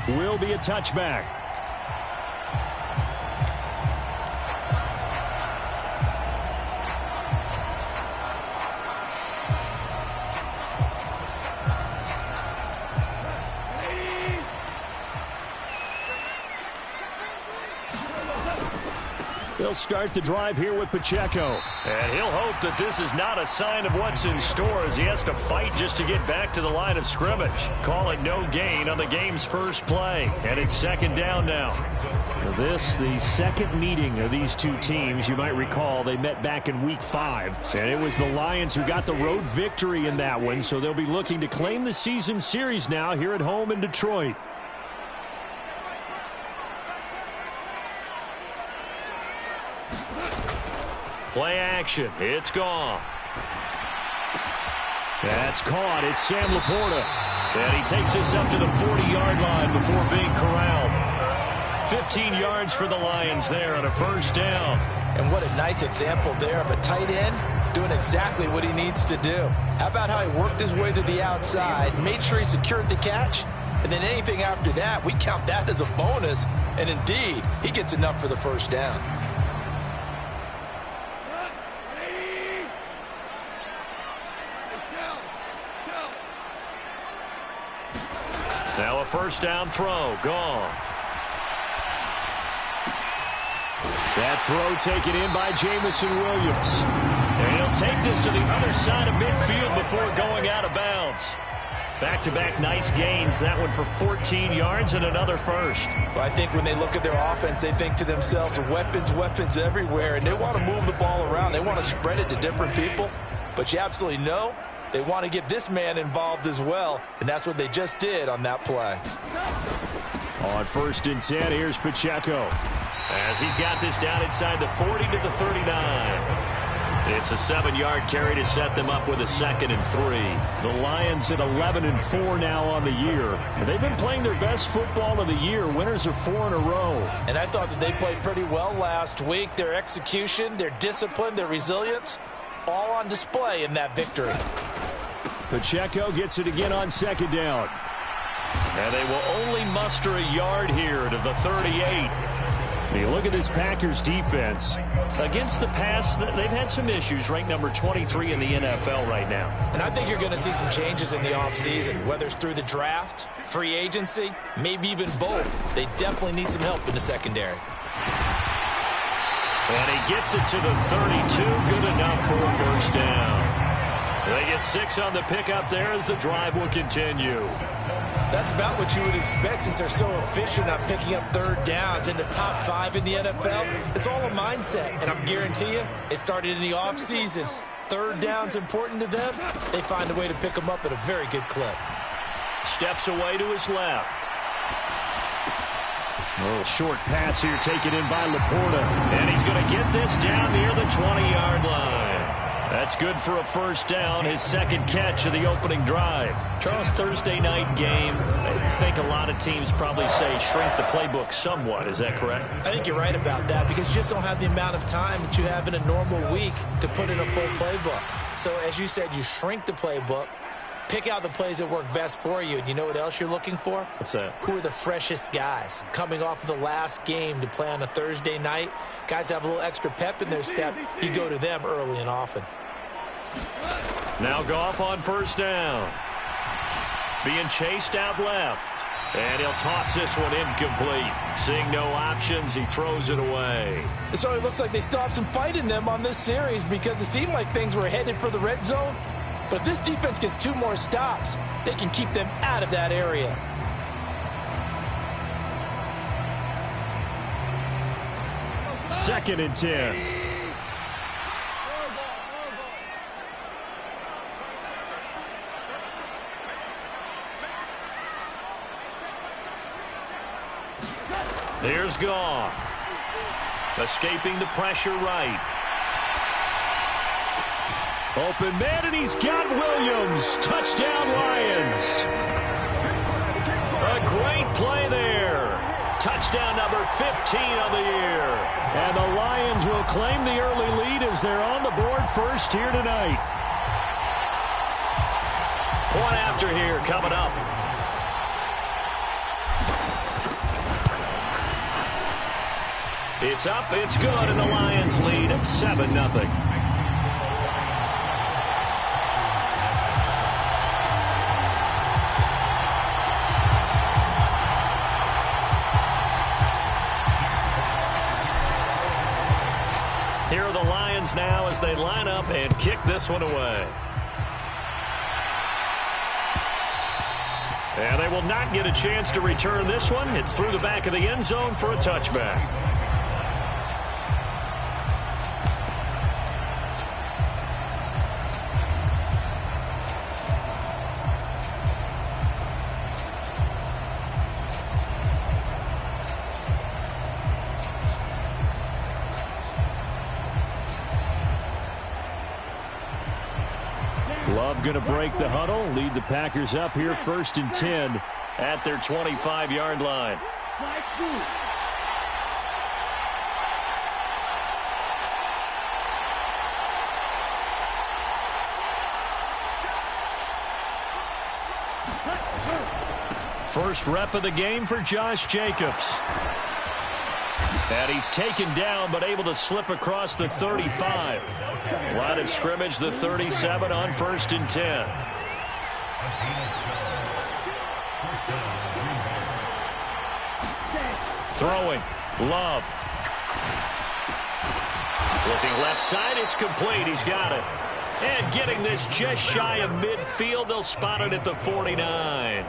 will be a touchback. They'll start the drive here with Pacheco. And he'll hope that this is not a sign of what's in store as he has to fight just to get back to the line of scrimmage. Call it no gain on the game's first play. And it's second down now. This, the second meeting of these two teams. You might recall they met back in Week 5. And it was the Lions who got the road victory in that one. So they'll be looking to claim the season series now here at home in Detroit. Play action. It's Goff. That's caught. It's Sam Laporta. And he takes us up to the 40-yard line before being corralled. 15 yards for the Lions there on a first down. And what a nice example there of a tight end doing exactly what he needs to do. How about how he worked his way to the outside, made sure he secured the catch, and then anything after that, we count that as a bonus. And indeed, he gets enough for the first down. Now a first down throw. Goff. That throw taken in by Jamison Williams. And he'll take this to the other side of midfield before going out of bounds. Back-to-back nice gains. That one for 14 yards and another first. Well, I think when they look at their offense, they think to themselves, weapons, weapons everywhere. And they want to move the ball around. They want to spread it to different people. But you absolutely know they want to get this man involved as well. And that's what they just did on that play. On 1st and 10, here's Pacheco. As he's got this down inside the 40 to the 39. It's a 7-yard carry to set them up with a 2nd and 3. The Lions at 11-4 now on the year. They've been playing their best football of the year. Winners of 4 in a row. And I thought that they played pretty well last week. Their execution, their discipline, their resilience, all on display in that victory. Pacheco gets it again on 2nd down. And they will only muster a yard here to the 38. You look at this Packers defense. Against the pass, they've had some issues, ranked number 23 in the NFL right now. And I think you're going to see some changes in the offseason, whether it's through the draft, free agency, maybe even both. They definitely need some help in the secondary. And he gets it to the 32, good enough for a first down. They get 6 on the pickup there as the drive will continue. That's about what you would expect since they're so efficient on picking up 3rd downs in the top 5 in the NFL. It's all a mindset, and I guarantee you, it started in the offseason. 3rd down's important to them. They find a way to pick them up at a very good clip. Steps away to his left. A little short pass here taken in by Laporta. And he's going to get this down near the 20-yard line. That's good for a first down, his 2nd catch of the opening drive. Charles, Thursday night game, I think a lot of teams probably say shrink the playbook somewhat. Is that correct? I think you're right about that because you just don't have the amount of time that you have in a normal week to put in a full playbook. So as you said, you shrink the playbook, pick out the plays that work best for you. And you know what else you're looking for? What's that? Who are the freshest guys coming off of the last game to play on a Thursday night? Guys have a little extra pep in their step. You go to them early and often. Now Goff on first down. Being chased out left. And he'll toss this one incomplete. Seeing no options, he throws it away. It certainly looks like they still have some fight in them on this series because it seemed like things were headed for the red zone. But if this defense gets 2 more stops, they can keep them out of that area. Second and 10. There's Goff. Escaping the pressure right. Open man, and he's got Williams. Touchdown, Lions. A great play there. Touchdown number 15 on the year. And the Lions will claim the early lead as they're on the board first here tonight. Point after here coming up. It's up, it's good, and the Lions lead at 7-0. Here are the Lions now as they line up and kick this one away. And they will not get a chance to return this one. It's through the back of the end zone for a touchback. Love going to break the huddle, lead the Packers up here 1st and 10 at their 25-yard line. First rep of the game for Josh Jacobs. And he's taken down but able to slip across the 35. Line of scrimmage, the 37 on 1st and 10. Throwing. Love. Looking left side, it's complete. He's got it. And getting this just shy of midfield, they'll spot it at the 49.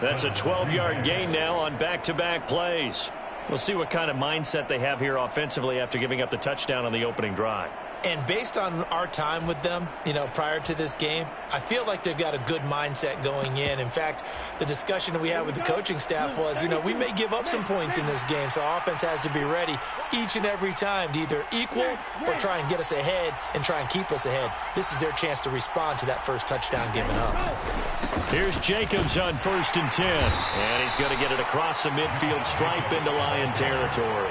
That's a 12-yard gain now on back-to-back plays. We'll see what kind of mindset they have here offensively after giving up the touchdown on the opening drive. And based on our time with them, prior to this game, I feel like they've got a good mindset going in. In fact, the discussion that we had with the coaching staff was, we may give up some points in this game, so offense has to be ready each and every time to either equal or try and get us ahead and try and keep us ahead. This is their chance to respond to that first touchdown given up. Here's Jacobs on 1st and 10. And he's going to get it across the midfield stripe into Lion territory.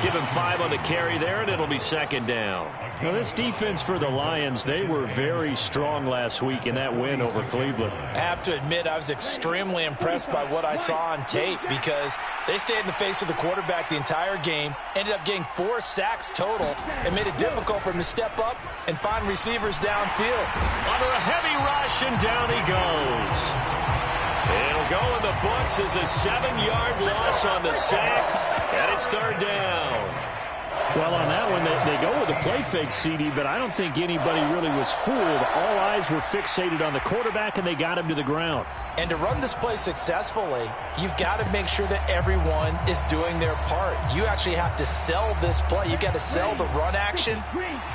Give him 5 on the carry there, and it'll be 2nd down. Now, this defense for the Lions, they were very strong last week in that win over Cleveland. I have to admit, I was extremely impressed by what I saw on tape because they stayed in the face of the quarterback the entire game, ended up getting 4 sacks total, and made it difficult for him to step up and find receivers downfield. Under a heavy rush, and down he goes. It'll go in the books as a 7-yard loss on the sack. And it's 3rd down. Well, on that one, they go with a play fake, CD, but I don't think anybody really was fooled. All eyes were fixated on the quarterback, and they got him to the ground. And to run this play successfully, you've got to make sure that everyone is doing their part. You actually have to sell this play. You've got to sell the run action.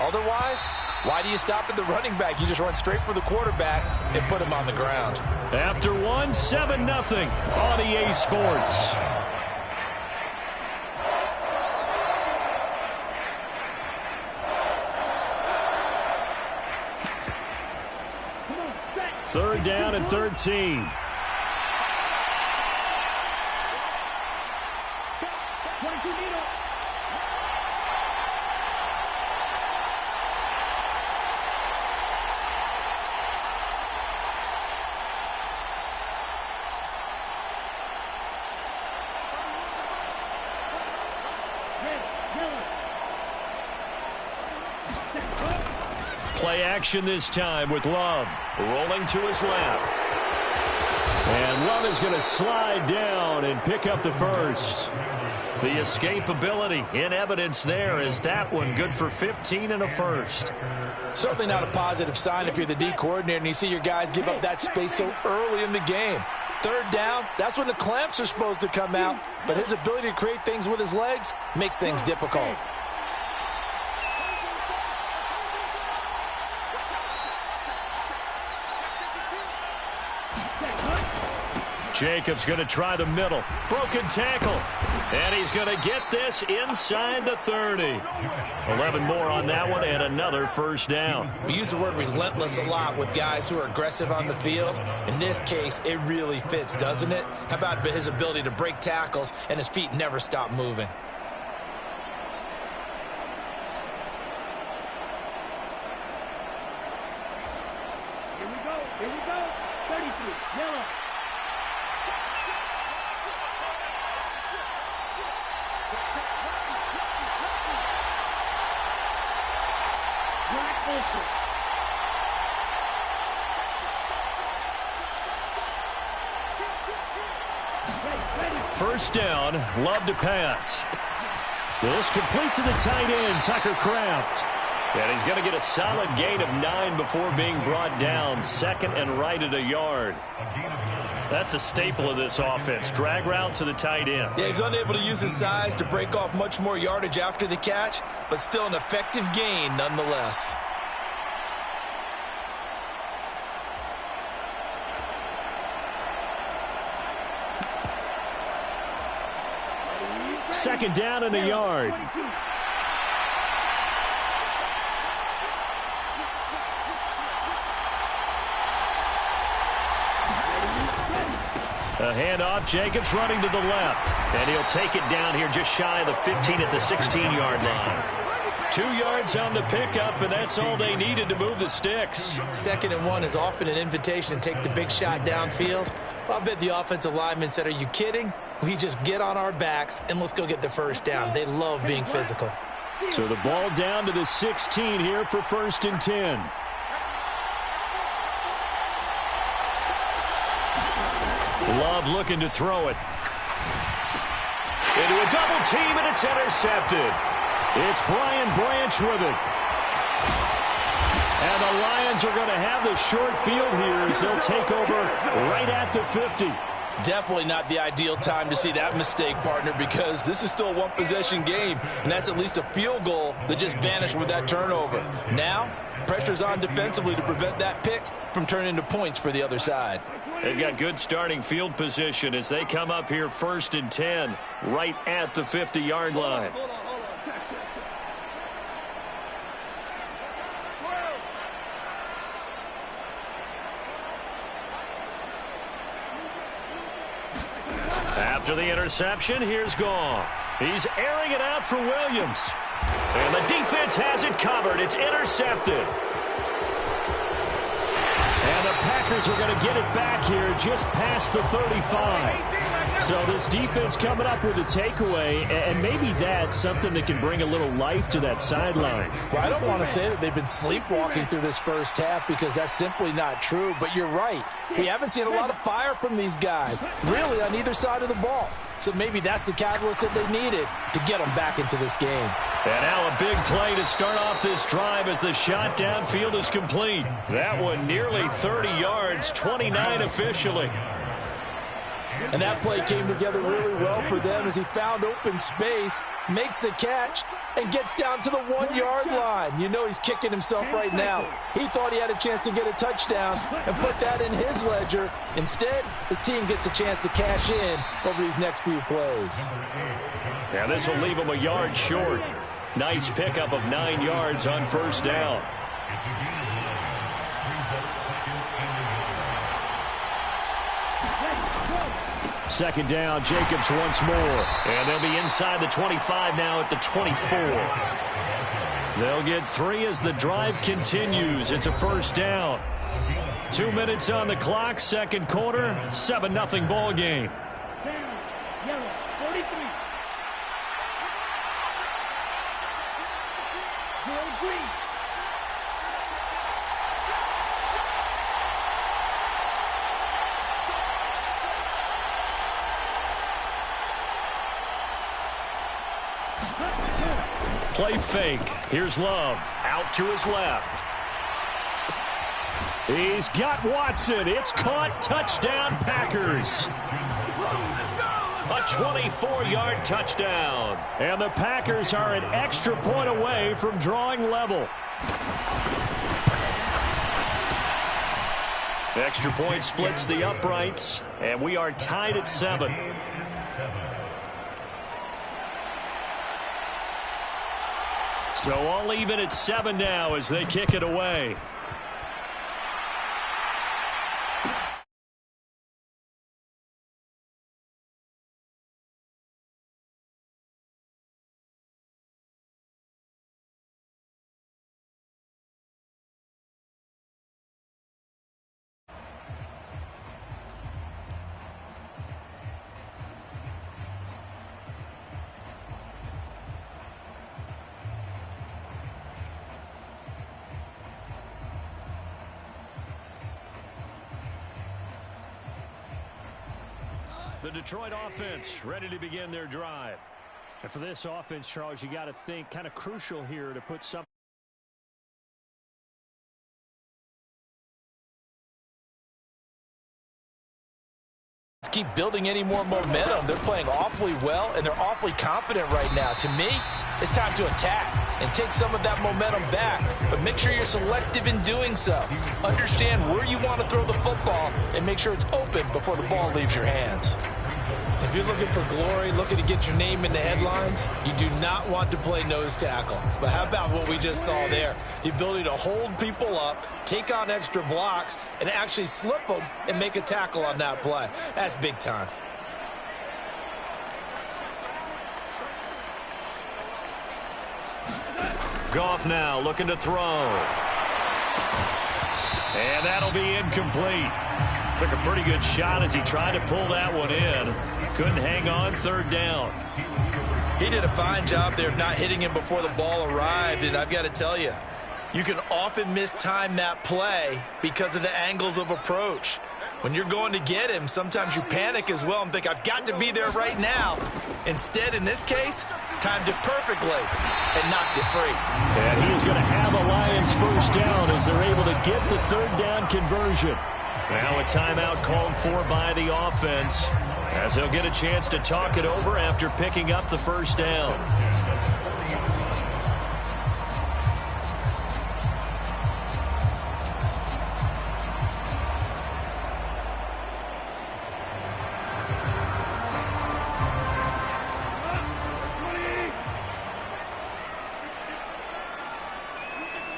Otherwise, why do you stop at the running back? You just run straight for the quarterback and put him on the ground. After 7-0 on EA Sports. Third down and 13. Play action this time with Love rolling to his left. And Love is going to slide down and pick up the first. The escapability in evidence there is that one good for 15 and a first. Certainly not a positive sign if you're the D coordinator and you see your guys give up that space so early in the game. 3rd down, that's when the clamps are supposed to come out. But his ability to create things with his legs makes things difficult. Jacobs going to try the middle. Broken tackle. And he's going to get this inside the 30. 11 more on that one and another first down. We use the word relentless a lot with guys who are aggressive on the field. In this case, it really fits, doesn't it? How about his ability to break tackles and his feet never stop moving? Here we go. 33, yellow. Offensive. First down, Love to pass. This complete to the tight end, Tucker Kraft. And he's going to get a solid gain of 9 before being brought down. Second and right at a yard. That's a staple of this offense. Drag route to the tight end. Yeah, he's unable to use his size to break off much more yardage after the catch, but still an effective gain nonetheless. Second down and a yard. A handoff, Jacobs running to the left. And he'll take it down here just shy of the 15 at the 16-yard line. 2 yards on the pickup, and that's all they needed to move the sticks. 2nd and 1 is often an invitation to take the big shot downfield. I bet the offensive lineman said, are you kidding? We just get on our backs and let's go get the first down. They love being physical. So the ball down to the 16 here for 1st and 10. Love looking to throw it. Into a double team, and it's intercepted. It's Brian Branch with it. And the Lions are going to have the short field here as they'll take over right at the 50. Definitely not the ideal time to see that mistake, partner, because this is still a one-possession game, and that's at least a field goal that just vanished with that turnover. Now, pressure's on defensively to prevent that pick from turning into points for the other side. They've got good starting field position as they come up here 1st and 10, right at the 50-yard line. After the interception, here's Goff. He's airing it out for Williams. And the defense has it covered. It's intercepted. And the Packers are going to get it back here just past the 35. So this defense coming up with a takeaway, and maybe that's something that can bring a little life to that sideline. Well, I don't want to say that they've been sleepwalking through this first half because that's simply not true, but you're right. We haven't seen a lot of fire from these guys, really on either side of the ball. So maybe that's the catalyst that they needed to get them back into this game. And now a big play to start off this drive as the shot downfield is complete. That one nearly 30 yards, 29 officially. And that play came together really well for them as he found open space, makes the catch, and gets down to the 1-yard line. You know he's kicking himself right now. He thought he had a chance to get a touchdown and put that in his ledger. Instead, his team gets a chance to cash in over these next few plays. Yeah, this will leave him a yard short. Nice pickup of 9 yards on 1st down. Second down, Jacobs once more. And they'll be inside the 25 now at the 24. They'll get 3 as the drive continues. It's a 1st down. 2 minutes on the clock, 2nd quarter, 7-0 ball game. Yellow, 43. Joe Green. Play fake. Here's Love. Out to his left. He's got Watson. It's caught. Touchdown, Packers. A 24-yard touchdown. And the Packers are an extra point away from drawing level. Extra point splits the uprights, and we are tied at 7. So all even at 7 now as they kick it away. The Detroit offense ready to begin their drive. And for this offense, Charles, you got to think kind of crucial here to put something. Keep building any more momentum. They're playing awfully well, and they're awfully confident right now. To me, it's time to attack and take some of that momentum back, but make sure you're selective in doing so. Understand where you want to throw the football and make sure it's open before the ball leaves your hands. If you're looking for glory, looking to get your name in the headlines, you do not want to play nose tackle. But how about what we just saw there? The ability to hold people up, take on extra blocks, and actually slip them and make a tackle on that play. That's big time. Goff now looking to throw. And that'll be incomplete. Took a pretty good shot as he tried to pull that one in. Couldn't hang on, third down. He did a fine job there of not hitting him before the ball arrived, and I've got to tell you, you can often mistime that play because of the angles of approach. When you're going to get him, sometimes you panic as well and think, I've got to be there right now. Instead, in this case, timed it perfectly and knocked it free. And he is going to have a Lions first down as they're able to get the third down conversion. Now a timeout called for by the offense as they'll get a chance to talk it over after picking up the first down.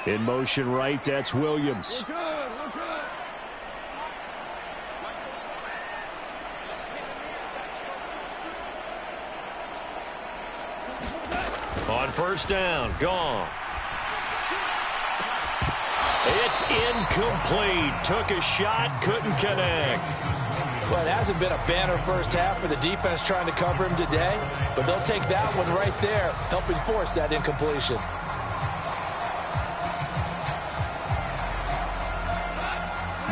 In motion right, that's Williams. On first down, Goff. It's incomplete. Took a shot, couldn't connect. Well, it hasn't been a banner first half for the defense trying to cover him today, but they'll take that one right there, helping force that incompletion.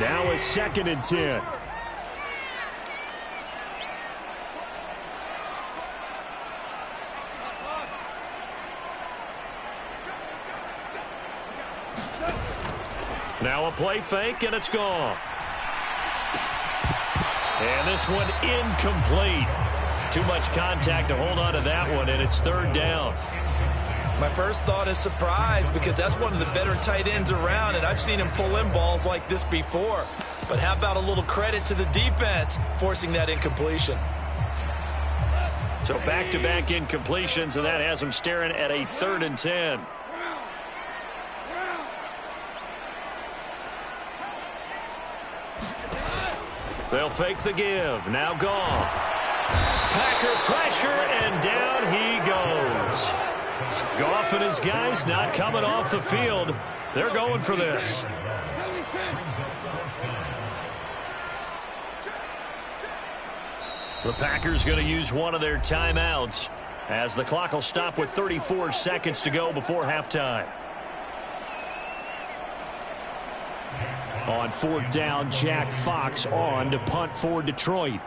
Now a 2nd and 10. Now a play fake, and it's gone. And this one incomplete. Too much contact to hold on to that one, and it's third down. My first thought is surprise because that's one of the better tight ends around, and I've seen him pull in balls like this before. But how about a little credit to the defense forcing that incompletion? So back-to-back incompletions, and that has him staring at a 3rd and 10. They'll fake the give. Now Goff. Packer pressure, and down he goes. Goff and his guys not coming off the field. They're going for this. The Packers going to use one of their timeouts as the clock will stop with 34 seconds to go before halftime. On 4th down, Jack Fox on to punt for Detroit.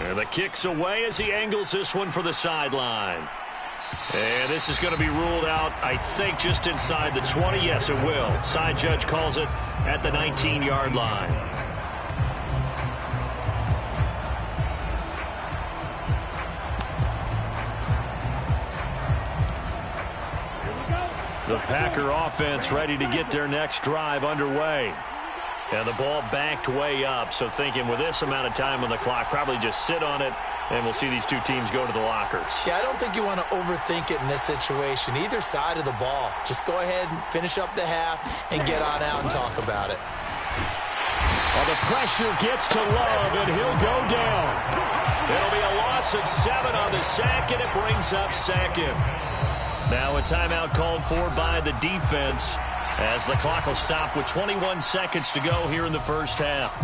And the kick's away as he angles this one for the sideline. And this is going to be ruled out, I think, just inside the 20. Yes, it will. Side judge calls it at the 19-yard line. The Packer offense ready to get their next drive underway. And the ball backed way up, so thinking with this amount of time on the clock, probably just sit on it, and we'll see these two teams go to the lockers. Yeah, I don't think you want to overthink it in this situation. Either side of the ball. Just go ahead and finish up the half and get on out and talk about it. Well, the pressure gets to Love, and he'll go down. It'll be a loss of 7 on the sack, and it brings up 2nd. Now a timeout called for by the defense as the clock will stop with 21 seconds to go here in the first half.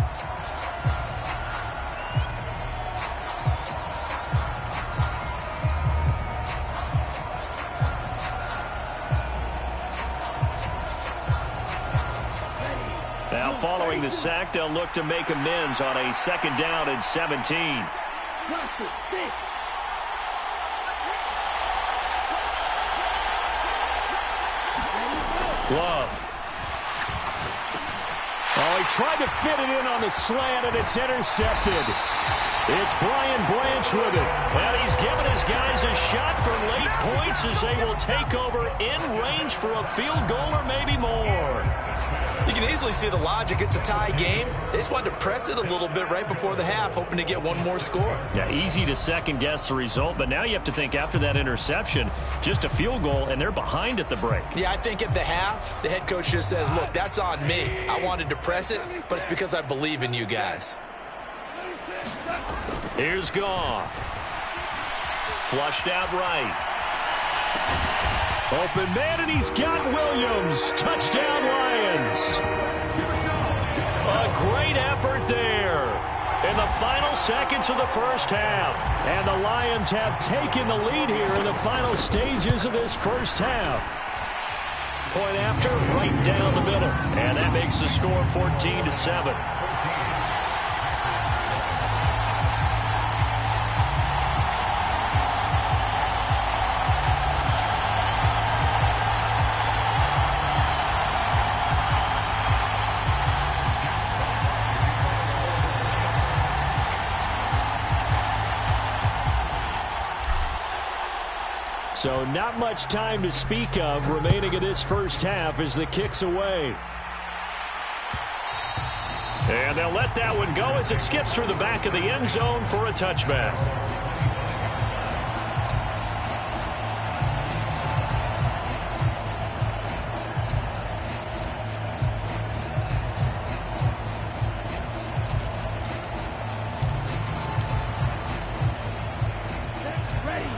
Now following the sack, they'll look to make amends on a 2nd down and 17. Love. Oh, he tried to fit it in on the slant, and it's intercepted. It's Brian Branch with it. And he's giving his guys a shot for late points as they will take over in range for a field goal or maybe more. You can easily see the logic. It's a tie game. They just wanted to press it a little bit right before the half, hoping to get one more score. Yeah, easy to second-guess the result, but now you have to think after that interception, just a field goal, and they're behind at the break. Yeah, I think at the half, the head coach just says, look, that's on me. I wanted to press it, but it's because I believe in you guys. Here's Goff. Flushed out right. Open man, and he's got Williams. Touchdown, Lions. A great effort there in the final seconds of the first half. And the Lions have taken the lead here in the final stages of this first half. Point after, right down the middle. And that makes the score 14-7. So not much time to speak of remaining in this first half as the kick's away. And they'll let that one go as it skips through the back of the end zone for a touchback.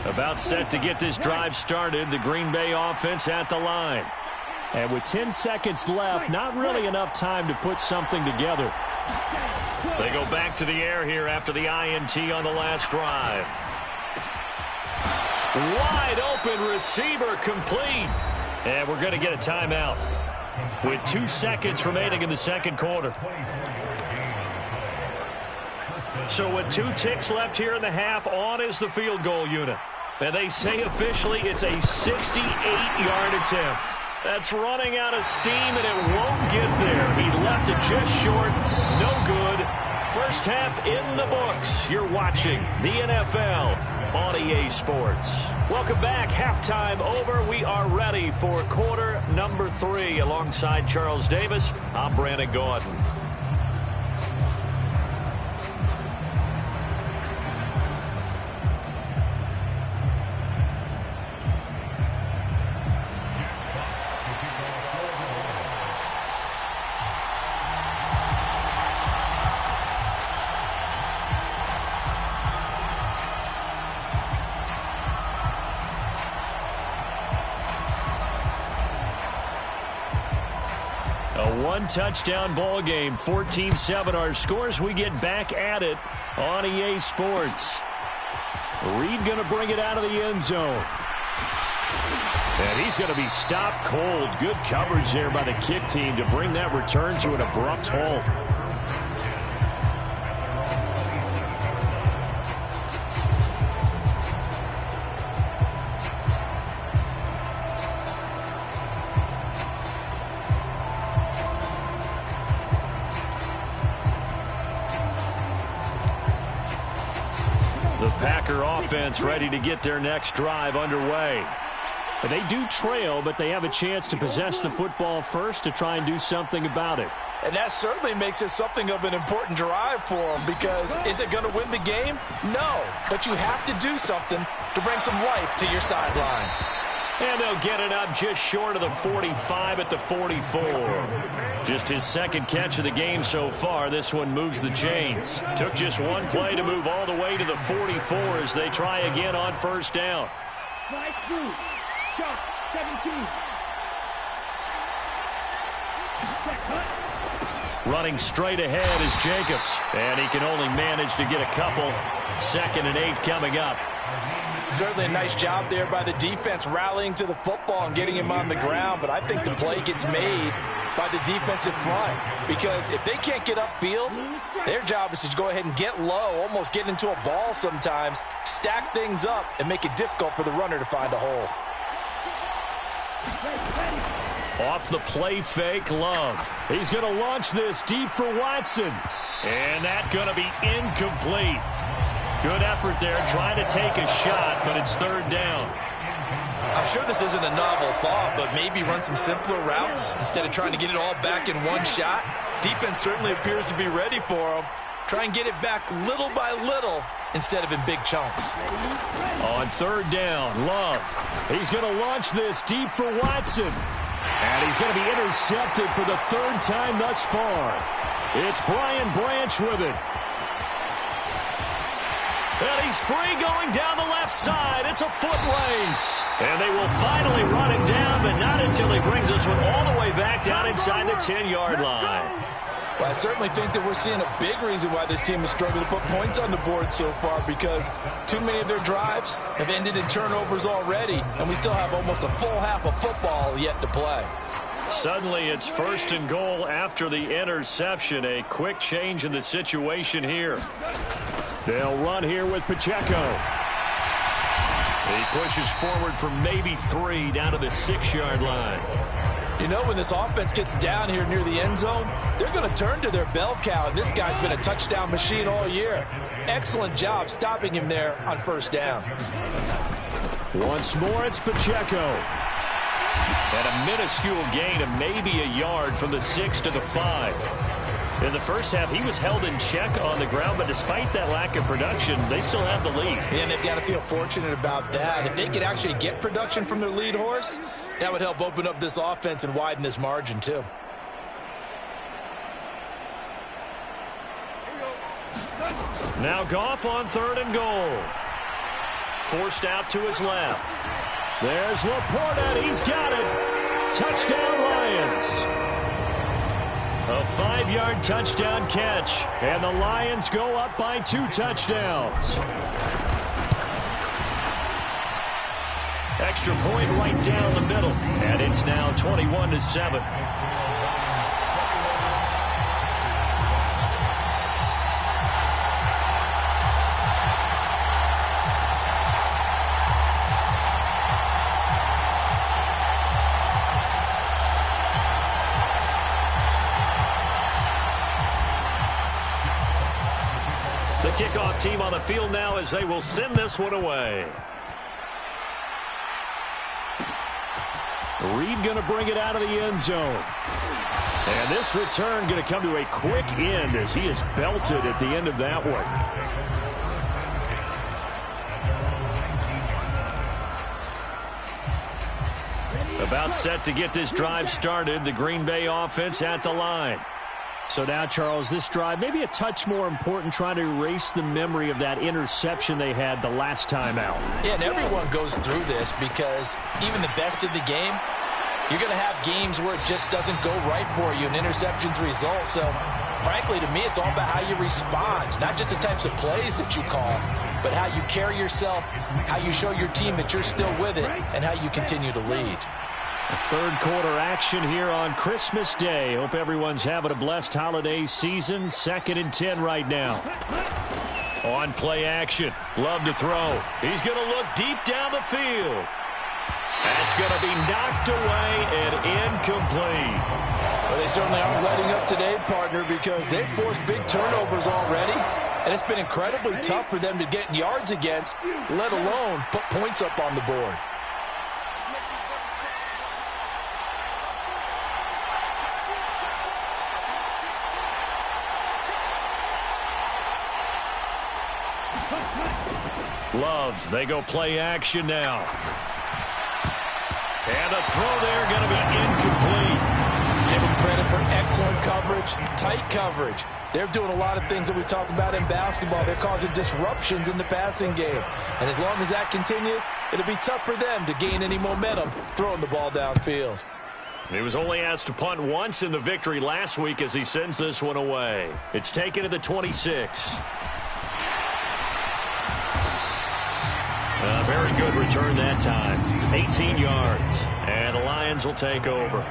About set to get this drive started. The Green Bay offense at the line. And with 10 seconds left, not really enough time to put something together. They go back to the air here after the INT on the last drive. Wide open receiver complete. And we're going to get a timeout with 2 seconds remaining in the second quarter. So with 2 ticks left here in the half, on is the field goal unit. And they say officially it's a 68-yard attempt. That's running out of steam, and it won't get there. He left it just short. No good. First half in the books. You're watching the NFL on EA Sports. Welcome back. Halftime over. We are ready for quarter number 3. Alongside Charles Davis, I'm Brandon Gordon. One-touchdown ball game, 14-7 our scores. We get back at it on EA Sports. Reed going to bring it out of the end zone. And he's going to be stopped cold. Good coverage there by the kick team to bring that return to an abrupt halt. Packer offense ready to get their next drive underway. They do trail, but they have a chance to possess the football first to try and do something about it. And that certainly makes it something of an important drive for them, because is it going to win the game? No, but you have to do something to bring some life to your sideline. And they'll get it up just short of the 45 at the 44. Just his second catch of the game so far. This one moves the chains. Took just one play to move all the way to the 44 as they try again on first down. Right through. Shot. 17. Running straight ahead is Jacobs. And he can only manage to get a couple. 2nd and 8 coming up. Certainly a nice job there by the defense rallying to the football and getting him on the ground, but I think the play gets made by the defensive front, because if they can't get upfield, their job is to go ahead and get low, almost get into a ball sometimes, stack things up, and make it difficult for the runner to find a hole. Off the play fake, Love. He's going to launch this deep for Watson. And that's going to be incomplete. Good effort there, trying to take a shot, but it's third down. I'm sure this isn't a novel thought, but maybe run some simpler routes instead of trying to get it all back in one shot. Defense certainly appears to be ready for them. Try and get it back little by little instead of in big chunks. On third down, Love. He's going to launch this deep for Watson. And he's going to be intercepted for the third time thus far. It's Brian Branch with it. And he's free going down the left side. It's a foot race. And they will finally run him down, but not until he brings this one all the way back down inside the 10-yard line. Well, I certainly think that we're seeing a big reason why this team has struggled to put points on the board so far, because too many of their drives have ended in turnovers already, and we still have almost a full half of football yet to play. Suddenly it's first and goal after the interception. A quick change in the situation here. They'll run here with Pacheco. He pushes forward for maybe 3 down to the 6-yard line. You know, when this offense gets down here near the end zone, they're going to turn to their bell cow, and this guy's been a touchdown machine all year. Excellent job stopping him there on first down. Once more, it's Pacheco. And a minuscule gain of maybe a yard from the 6 to the 5. In the first half, he was held in check on the ground, but despite that lack of production, they still have the lead. And they've got to feel fortunate about that. If they could actually get production from their lead horse, that would help open up this offense and widen this margin too. Now Goff on third and goal. Forced out to his left. There's Laporta. He's got it. Touchdown, Lions. A 5-yard touchdown catch. And the Lions go up by 2 touchdowns. Extra point right down the middle. And it's now 21-7. The kickoff team on the field now as they will send this one away. Reed going to bring it out of the end zone. And this return going to come to a quick end as he is belted at the end of that one. About set to get this drive started. The Green Bay offense at the line. So now, Charles, this drive maybe a touch more important, trying to erase the memory of that interception they had the last time out. Yeah, and everyone goes through this because even the best of the game, you're going to have games where it just doesn't go right for you, and interceptions result. So, frankly, to me, it's all about how you respond, not just the types of plays that you call, but how you carry yourself, how you show your team that you're still with it, and how you continue to lead. A third quarter action here on Christmas Day. Hope everyone's having a blessed holiday season. 2nd and 10 right now. On play action. Love to throw. He's going to look deep down the field. That's going to be knocked away and incomplete. Well, they certainly aren't letting up today, partner, because they've forced big turnovers already. And it's been incredibly tough for them to get yards against, let alone put points up on the board. Love, they go play action now. And the throw there going to be incomplete. Give them credit for excellent coverage, tight coverage. They're doing a lot of things that we talk about in basketball. They're causing disruptions in the passing game. And as long as that continues, it'll be tough for them to gain any momentum throwing the ball downfield. He was only asked to punt once in the victory last week as he sends this one away. It's taken to the 26. A very good return that time. 18 yards. And the Lions will take over.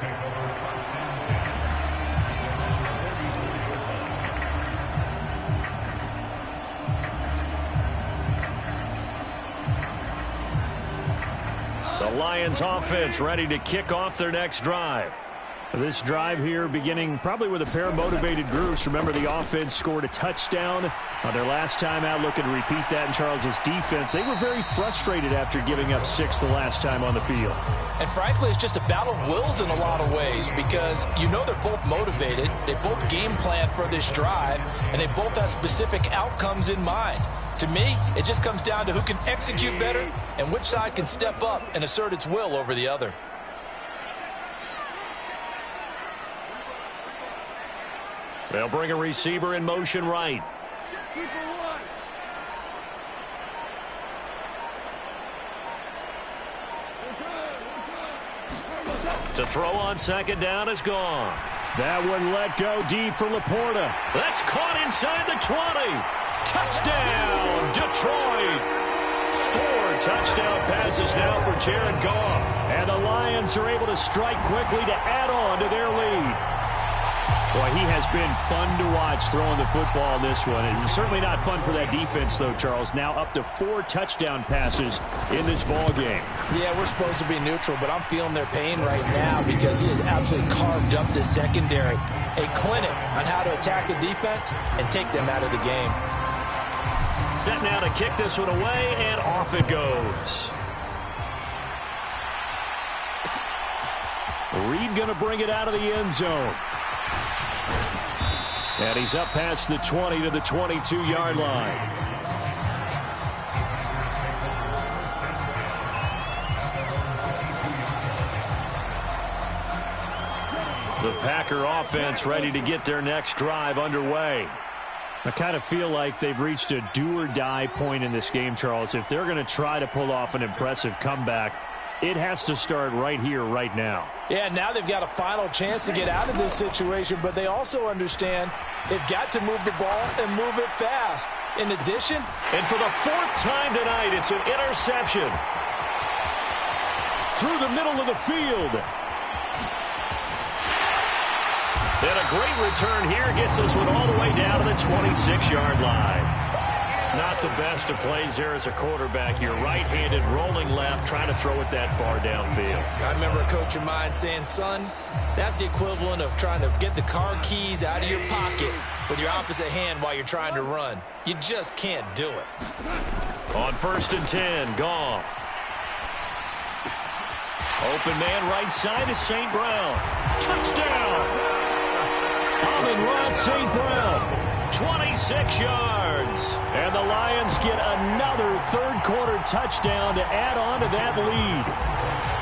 Lions offense ready to kick off their next drive. This drive here beginning probably with a pair of motivated groups. Remember, the offense scored a touchdown on their last time out, looking to repeat that in Charles's defense. They were very frustrated after giving up 6 the last time on the field. And frankly, it's just a battle of wills in a lot of ways because you know they're both motivated. They both game plan for this drive, and they both have specific outcomes in mind. To me, it just comes down to who can execute better and which side can step up and assert its will over the other. They'll bring a receiver in motion right. To throw on second down is gone. That one let go deep for Laporta. That's caught inside the 20. Touchdown, Detroit. 4 touchdown passes now for Jared Goff. And the Lions are able to strike quickly to add on to their lead. Boy, he has been fun to watch throwing the football in this one. It's certainly not fun for that defense, though, Charles. Now up to 4 touchdown passes in this ball game. Yeah, we're supposed to be neutral, but I'm feeling their pain right now because he has absolutely carved up the secondary. A clinic on how to attack a defense and take them out of the game. Set now to kick this one away, and off it goes. Reed going to bring it out of the end zone. And he's up past the 20 to the 22-yard line. The Packer offense ready to get their next drive underway. I kind of feel like they've reached a do-or-die point in this game, Charles. If they're going to try to pull off an impressive comeback, it has to start right here, right now. Yeah, now they've got a final chance to get out of this situation, but they also understand they've got to move the ball and move it fast. In addition, and for the 4th time tonight, it's an interception. Through the middle of the field. And a great return here gets this one all the way down to the 26-yard line. Not the best of plays here as a quarterback. You're right-handed, rolling left, trying to throw it that far downfield. I remember a coach of mine saying, son, that's the equivalent of trying to get the car keys out of your pocket with your opposite hand while you're trying to run. You just can't do it. On 1st and 10, Goff. Open man right side is St. Brown. Touchdown! Amon-Ra St. Brown. 26 yards. And the Lions get another third-quarter touchdown to add on to that lead.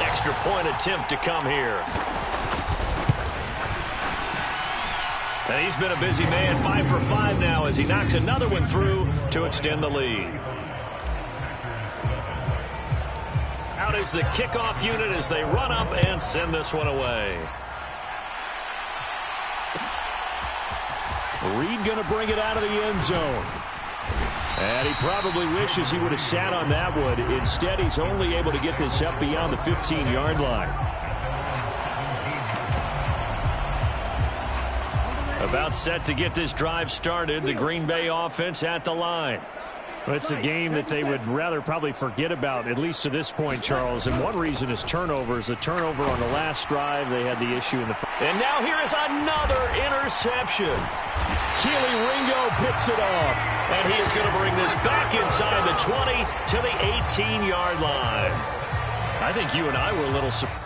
Extra point attempt to come here. And he's been a busy man, 5 for 5 now as he knocks another one through to extend the lead. Out is the kickoff unit as they run up and send this one away. Reed going to bring it out of the end zone. And he probably wishes he would have sat on that one. Instead, he's only able to get this up beyond the 15-yard line. About set to get this drive started. The Green Bay offense at the line. It's a game that they would rather probably forget about, at least to this point, Charles. And one reason is turnovers. The turnover on the last drive, they had the issue in the... And now here is another interception. Keely Ringo picks it off. And he is going to bring this back inside the 20 to the 18-yard line. I think you and I were a little surprised.